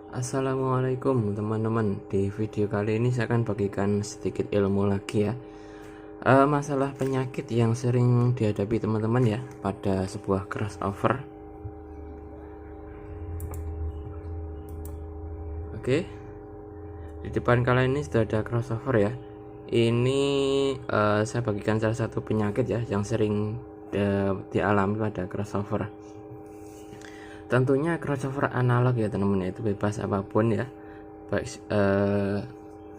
Assalamualaikum teman-teman. Di video kali ini saya akan bagikan sedikit ilmu lagi ya. Masalah penyakit yang sering dihadapi teman-teman ya pada sebuah crossover. Oke, di depan kalian ini sudah ada crossover ya. Ini saya bagikan salah satu penyakit ya yang sering dialami pada crossover. Tentunya crossover analog ya teman-teman, itu bebas apapun ya, baik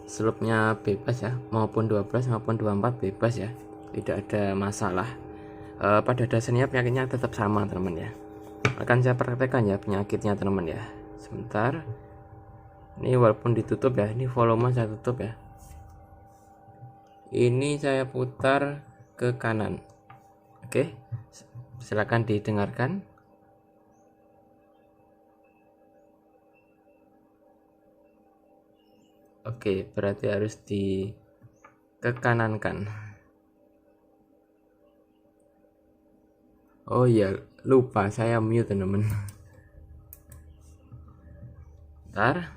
slope-nya bebas ya, maupun 12 maupun 24 bebas ya, tidak ada masalah. Pada dasarnya penyakitnya tetap sama teman-teman ya. Akan saya praktekkan ya penyakitnya teman-teman ya. Sebentar, ini walaupun ditutup ya, ini volume saya tutup ya. Ini saya putar ke kanan. Oke, silakan didengarkan. Oke, berarti harus dikekanankan. Oh iya, lupa saya mute teman-teman. Bentar.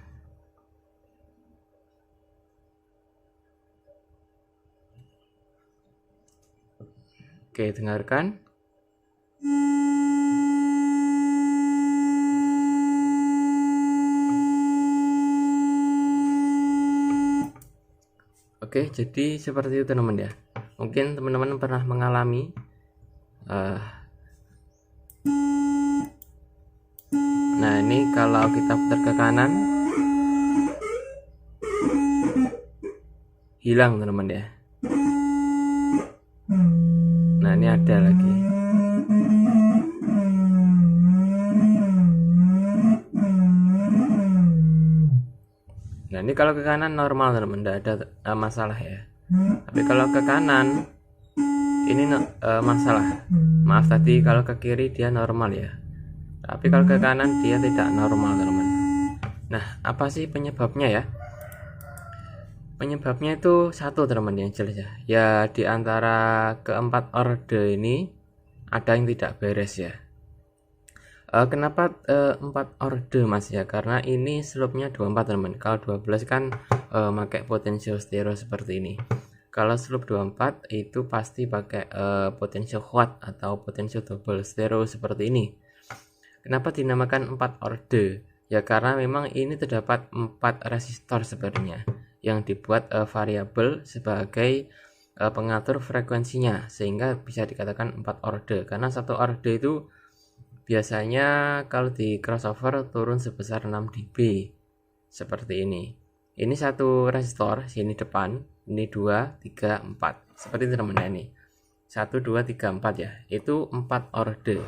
Oke, dengarkan. Oke, jadi seperti itu teman-teman ya. Mungkin teman-teman pernah mengalami nah ini kalau kita putar ke kanan hilang teman-teman ya. Nah ini ada lagi. Nah ini kalau ke kanan normal teman-teman, tidak ada masalah ya. Tapi kalau ke kanan ini masalah. Maaf tadi kalau ke kiri dia normal ya. Tapi kalau ke kanan dia tidak normal teman-teman. Nah apa sih penyebabnya ya? Penyebabnya itu satu teman-teman yang jelas ya. Ya di antara keempat orde ini ada yang tidak beres ya. Kenapa 4 orde mas ya, karena ini slope-nya 24 teman. Kalau 12 kan pakai potential stereo seperti ini. Kalau slope 24 itu pasti pakai potential quad atau potential double stereo seperti ini. Kenapa dinamakan 4 orde? Ya karena memang ini terdapat 4 resistor sebenarnya yang dibuat variabel sebagai pengatur frekuensinya, sehingga bisa dikatakan 4 orde. Karena satu orde itu biasanya kalau di crossover turun sebesar 6 dB seperti ini. Ini satu resistor, sini depan, ini 2, 3, 4 seperti itu teman-teman. Ini 1, 2, 3, 4 ya, itu 4 orde.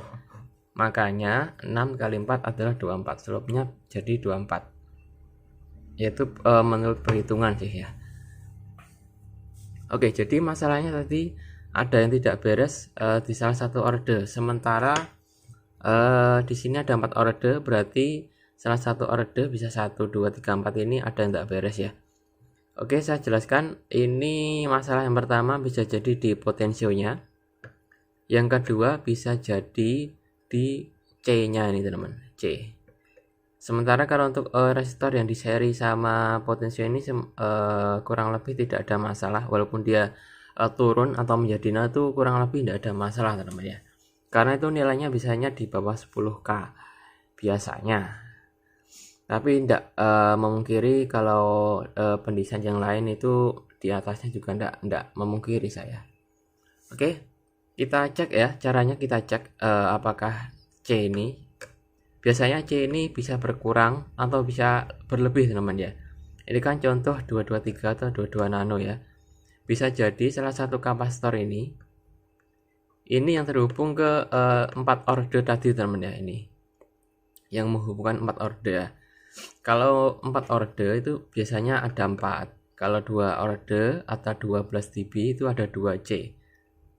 Makanya 6 kali 4 adalah 24, slope-nya jadi 24, yaitu menurut perhitungan sih ya. Oke, jadi masalahnya tadi ada yang tidak beres di salah satu orde. Sementara di sini ada 4 orde, berarti salah satu orde bisa 1, 2, 3, 4 ini ada yang tidak beres ya. Oke, saya jelaskan. Ini masalah yang pertama bisa jadi di potensionya. Yang kedua bisa jadi di C-nya ini teman-teman, C. Sementara kalau untuk resistor yang di seri sama potensio ini kurang lebih tidak ada masalah, walaupun dia turun atau menjadi nol itu kurang lebih tidak ada masalah teman-teman ya. Karena itu nilainya biasanya di bawah 10K biasanya. Tapi tidak memungkiri kalau pendesain yang lain itu di atasnya juga tidak memungkiri saya. Oke, kita cek ya, caranya kita cek apakah C ini, biasanya C ini bisa berkurang atau bisa berlebih teman-teman ya. Ini kan contoh 223 atau 22 nano ya. Bisa jadi salah satu kapasitor ini yang terhubung ke 4 orde tadi teman-teman ya, ini yang menghubungkan 4 orde ya. Kalau 4 orde itu biasanya ada 4. Kalau 2 orde atau 12 dB itu ada 2C.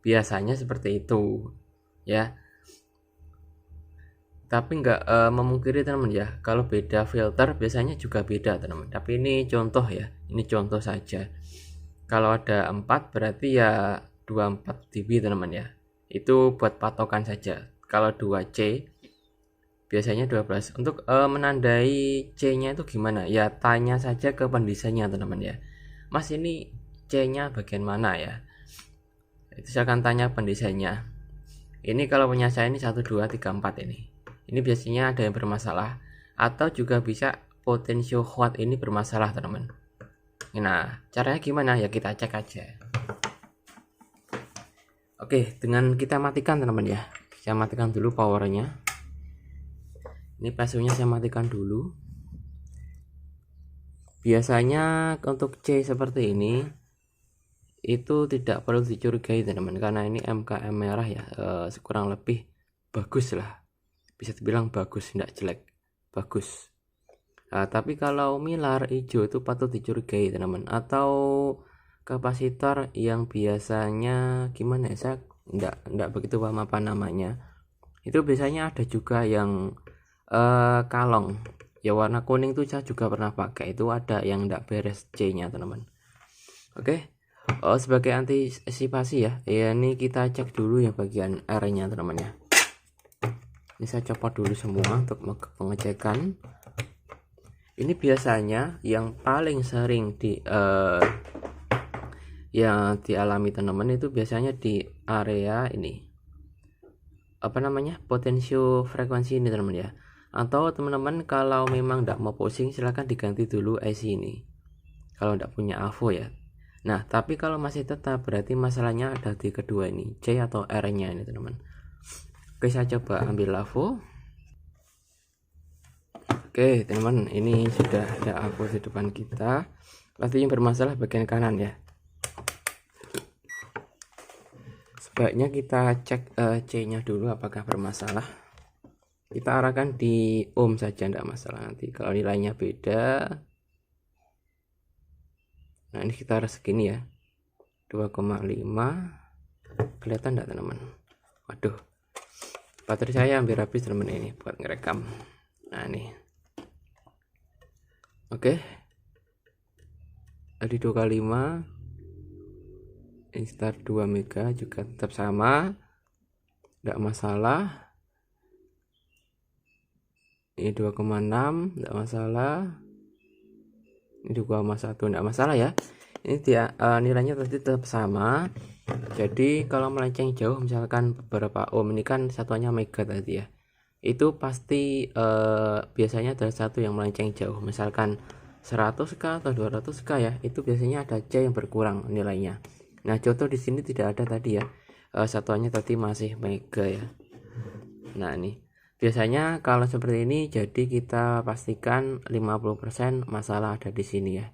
Biasanya seperti itu ya. Tapi nggak memungkiri teman-teman ya, kalau beda filter biasanya juga beda teman-teman. Tapi ini contoh ya, ini contoh saja. Kalau ada 4 berarti ya 24 dB teman-teman ya. Itu buat patokan saja. Kalau 2C biasanya 12. Untuk menandai C-nya itu gimana? Ya tanya saja ke pendesainnya teman-teman ya. Mas ini C-nya bagian mana ya? Itu saya akan tanya pendesainnya. Ini kalau punya saya ini 1 2 3 4 ini. Ini biasanya ada yang bermasalah atau juga bisa potential hot ini bermasalah teman-teman. Nah, caranya gimana? Ya kita cek aja. Oke, dengan kita matikan teman-teman ya. Saya matikan dulu powernya. Ini PSU-nya saya matikan dulu. Biasanya untuk C seperti ini itu tidak perlu dicurigai teman-teman, karena ini MKM merah ya, kurang lebih bagus lah, bisa dibilang bagus, tidak jelek, bagus. Tapi kalau milar hijau itu patut dicurigai teman-teman, atau kapasitor yang biasanya gimana ya, saya enggak begitu paham apa namanya. Itu biasanya ada juga yang kalong ya, warna kuning tuh saya juga pernah pakai, itu ada yang enggak beres C nya teman-teman. Oke. Sebagai antisipasi ya, ini kita cek dulu ya bagian R nya teman-teman ya. Ini saya copot dulu semua untuk pengecekan. Ini biasanya yang paling sering yang dialami teman-teman itu biasanya di area ini, apa namanya, potensio frekuensi ini teman-teman ya. Atau teman-teman kalau memang tidak mau pusing, silahkan diganti dulu IC ini kalau tidak punya AVO ya. Nah, tapi kalau masih tetap, berarti masalahnya ada di kedua ini, C atau R nya ini teman-teman. Oke, saya coba ambil AVO. Oke teman-teman, ini sudah ada AVO di depan kita. Pasti yang bermasalah bagian kanan ya. Sebaiknya kita cek C nya dulu apakah bermasalah. Kita arahkan di ohm saja, tidak masalah. Nanti kalau nilainya beda, nah ini sekitar segini ya, 2,5. Kelihatan enggak teman-teman? Waduh, baterai saya hampir habis teman-teman ini buat ngerekam. Nah ini, oke, tadi 2,5, ini sekitar 2 mega juga tetap sama, enggak masalah. Ini 2,6 enggak masalah. Ini 2,1 enggak masalah ya. Ini dia nilainya tadi tetap sama. Jadi kalau melenceng jauh, misalkan beberapa ohm, ini kan satuannya mega tadi ya, itu pasti biasanya ada satu yang melenceng jauh, misalkan 100k atau 200k ya, itu biasanya ada C yang berkurang nilainya. Nah contoh di sini tidak ada tadi ya, satuannya tadi masih mega ya. Nah ini biasanya kalau seperti ini, jadi kita pastikan 50% masalah ada di sini ya.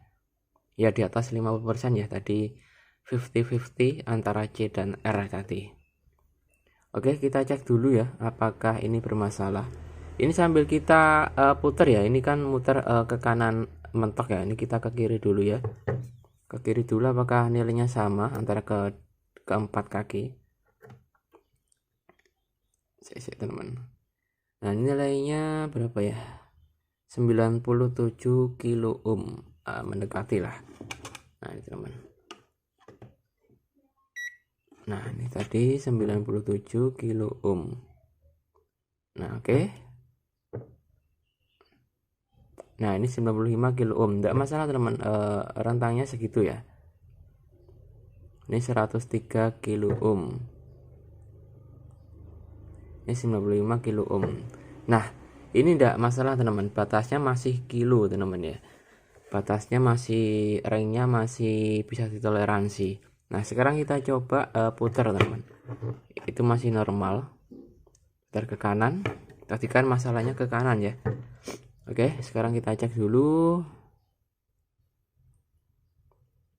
Ya di atas 50% ya, tadi 50-50 antara C dan R tadi. Oke, kita cek dulu ya apakah ini bermasalah. Ini sambil kita putar ya, ini kan muter ke kanan mentok ya. Ini kita ke kiri dulu ya. Ke kiri dulu, apakah nilainya sama antara keempat kaki. Saya teman. Nah nilainya berapa ya, 97 kilo ohm, mendekati lah. Nah ini teman. Nah ini tadi 97 kilo ohm. Nah oke. Nah ini 95 kilo ohm, tidak masalah teman, rentangnya segitu ya. Ini 103 kilo ohm. Ini 95 kilo ohm. Nah ini tidak masalah teman-teman, batasnya masih kilo teman-teman ya, batasnya masih, ringnya masih bisa ditoleransi. Nah sekarang kita coba putar teman-teman, itu masih normal. Putar ke kanan, tadi kan masalahnya ke kanan ya. Oke, sekarang kita cek dulu.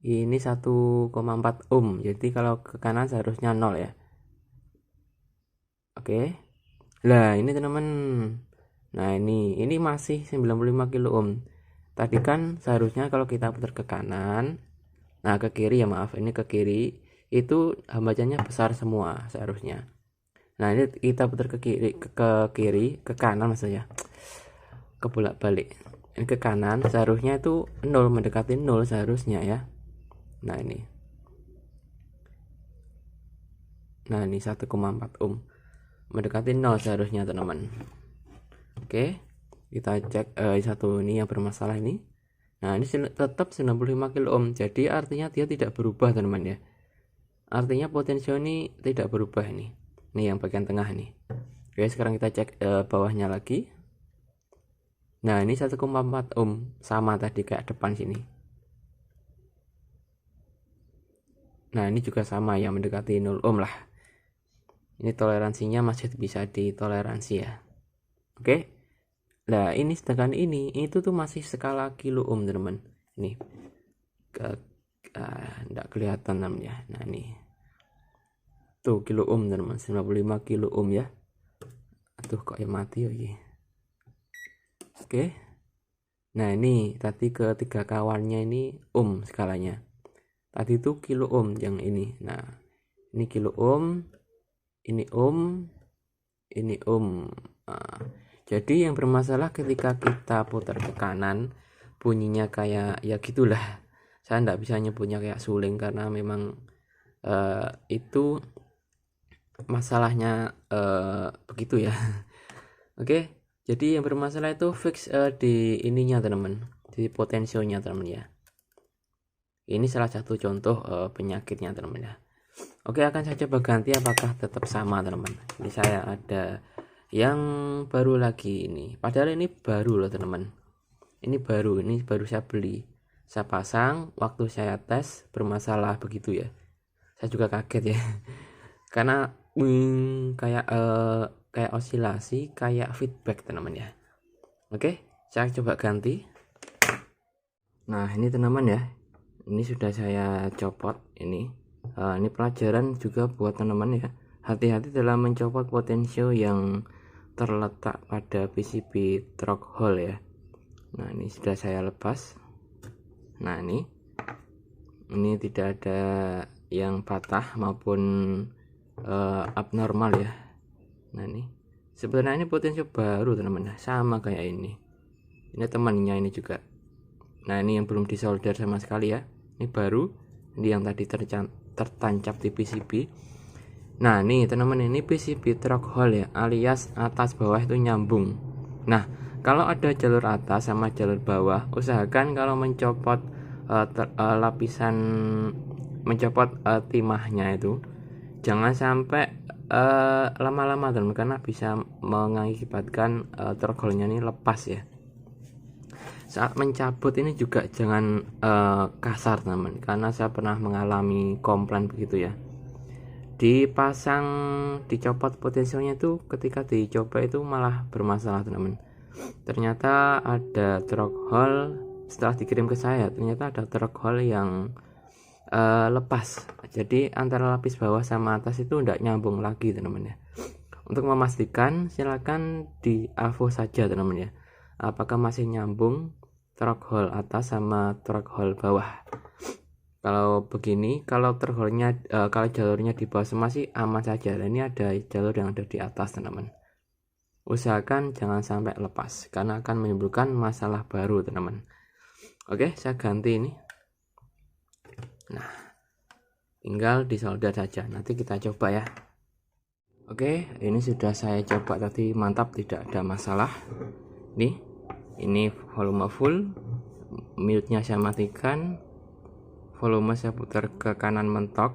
Ini 1,4 ohm, jadi kalau ke kanan seharusnya 0 ya. Oke, lah ini teman-teman. Nah ini masih 95 kilo ohm. Tadi kan seharusnya kalau kita putar ke kanan, nah ke kiri ya, maaf, ini ke kiri, itu hambatan besar semua seharusnya. Nah ini kita putar ke kiri, ke kanan maksudnya, ke bolak-balik. Ini ke kanan, seharusnya itu 0, mendekati 0 seharusnya ya. Nah ini 1,4 ohm, mendekati 0 seharusnya teman-teman. Oke, kita cek satu ini yang bermasalah ini. Nah, ini tetap 95 kilo ohm. Jadi artinya dia tidak berubah, teman-teman ya. Artinya potensio ini tidak berubah ini. Ini yang bagian tengah ini. Oke, sekarang kita cek bawahnya lagi. Nah, ini 1,4 ohm, sama tadi kayak depan sini. Nah, ini juga sama ya, mendekati 0 ohm lah. Ini toleransinya masih bisa ditoleransi ya. Oke. Nah, ini sedangkan ini itu tuh masih skala kilo ohm, teman-teman. Ini enggak kelihatan namanya. Nah, ini tuh kilo ohm, teman-teman. 95 kilo ohm ya. Aduh, kok ya mati lagi. Oke. Nah, ini tadi ketiga kawannya ini ohm skalanya. Tadi itu kilo ohm yang ini. Nah, ini kilo ohm, ini ohm, ini ohm. Nah, jadi yang bermasalah ketika kita putar ke kanan, bunyinya kayak ya gitulah. Saya enggak bisa nyebutnya kayak suling karena memang itu masalahnya begitu ya. Oke, jadi yang bermasalah itu fix di ininya, teman-teman, di potensionya, teman-teman ya. Ini salah satu contoh penyakitnya, teman-teman ya. Oke, akan saya coba ganti apakah tetap sama, teman-teman. Ini saya ada yang baru lagi ini. Padahal ini baru loh, teman-teman. Ini baru saya beli. Saya pasang, waktu saya tes bermasalah begitu ya. Saya juga kaget ya. Karena kayak osilasi, kayak feedback, teman-teman ya. Oke, saya coba ganti. Nah, ini teman-teman ya. Ini sudah saya copot ini. Ini pelajaran juga buat teman-teman ya. Hati-hati dalam mencopot potensio yang terletak pada PCB through hole ya. Nah, ini sudah saya lepas. Nah, ini tidak ada yang patah maupun abnormal ya. Nah, ini sebenarnya ini potensio baru, teman-teman, sama kayak ini. Ini temannya ini juga. Nah, ini yang belum disolder sama sekali ya. Ini baru. Ini yang tadi tertancap di PCB. Nah, nih teman-teman, ini PCB through hole ya, alias atas bawah itu nyambung. Nah, kalau ada jalur atas sama jalur bawah, usahakan kalau mencopot timahnya itu jangan sampai lama-lama, teman, karena bisa mengakibatkan through hole-nya ini lepas ya. Saat mencabut ini juga jangan kasar, teman, karena saya pernah mengalami komplain begitu ya. Dicopot potensialnya itu ketika dicoba itu malah bermasalah, teman. Ternyata ada through hole, setelah dikirim ke saya ternyata ada through hole yang lepas. Jadi antara lapis bawah sama atas itu tidak nyambung lagi, teman ya. Untuk memastikan silakan di AVO saja, teman ya, apakah masih nyambung through hole atas sama through hole bawah. Kalau begini, kalau kalau jalurnya di bawah semua sih aman saja. Dan ini ada jalur yang ada di atas, teman-teman. Usahakan jangan sampai lepas karena akan menimbulkan masalah baru, teman-teman. Oke, saya ganti ini. Nah, tinggal disolder saja. Nanti kita coba ya. Oke, ini sudah saya coba tadi, mantap, tidak ada masalah. Ini volume full, mute-nya saya matikan, volume saya putar ke kanan mentok.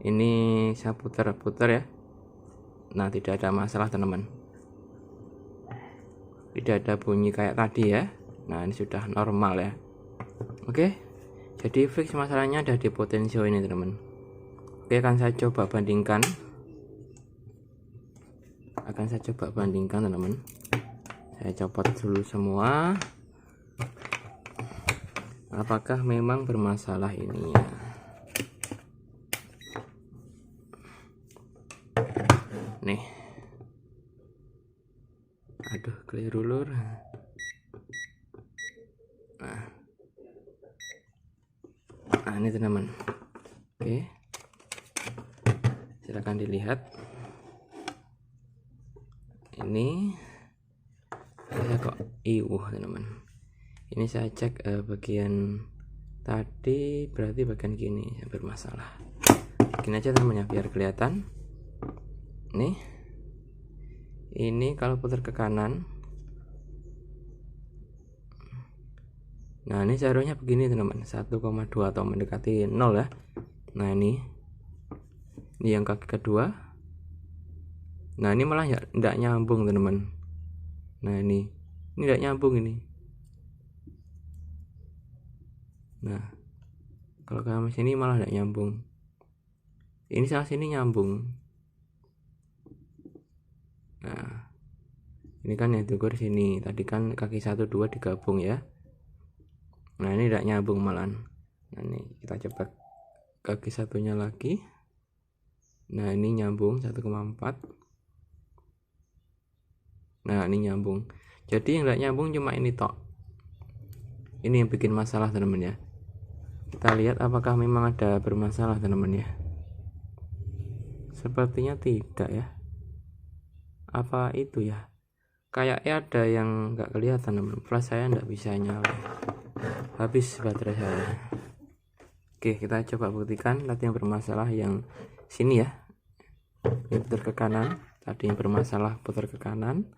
Ini saya putar-putar ya. Nah, tidak ada masalah, teman-teman. Tidak ada bunyi kayak tadi ya. Nah, ini sudah normal ya. Oke, jadi fix masalahnya ada di potensio ini, teman-teman. Oke, akan saya coba bandingkan, teman-teman. Saya copot dulu semua. Apakah memang bermasalah ini ya? Nih, aduh, keliru lur. Nah, ini, teman-teman. Oke, silakan dilihat. Ini saya kok teman-teman. Ini saya cek bagian tadi, berarti bagian gini yang bermasalah. Gini aja, teman-teman ya, biar kelihatan. Nih, ini kalau putar ke kanan Nah ini seharusnya begini teman-teman, 1,2 atau mendekati 0 ya. Nah ini yang kaki kedua. Nah ini malah tidak nyambung teman-teman. Nah ini tidak nyambung ini. Nah kalau ke sini malah tidak nyambung. Ini sama sini nyambung. Nah ini kan yang diukur sini, tadi kan kaki 1 2 digabung ya. Nah ini tidak nyambung malan. Nah ini kita coba kaki satunya lagi. Nah ini nyambung 1,4. Nah ini nyambung. Jadi yang tidak nyambung cuma ini tok. Ini yang bikin masalah teman-teman ya. Kita lihat apakah memang ada bermasalah teman-teman ya. Sepertinya tidak ya. Apa itu ya? Kayaknya ada yang nggak kelihatan teman-teman. Flash saya nggak bisa nyala. Habis baterai saya. Oke, kita coba buktikan. Tadi yang bermasalah yang sini ya. Ini putar ke kanan. Tadi yang bermasalah putar ke kanan.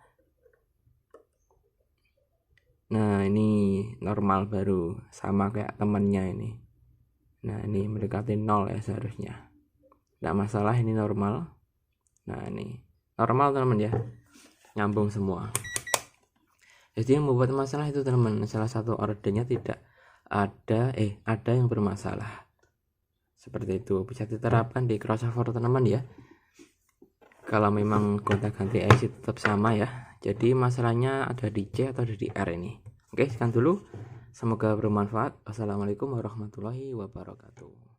Nah ini normal baru, sama kayak temennya ini. Nah ini mendekati 0 ya seharusnya. Tidak masalah, ini normal. Nah ini normal teman-teman ya, nyambung semua. Jadi yang membuat masalah itu teman-teman, salah satu ordernya tidak ada yang bermasalah. Seperti itu bisa diterapkan di crossover teman-teman ya. Kalau memang gonta-ganti IC tetap sama ya. Jadi masalahnya ada di C atau ada di R ini. Oke, sekian dulu. Semoga bermanfaat. Wassalamualaikum warahmatullahi wabarakatuh.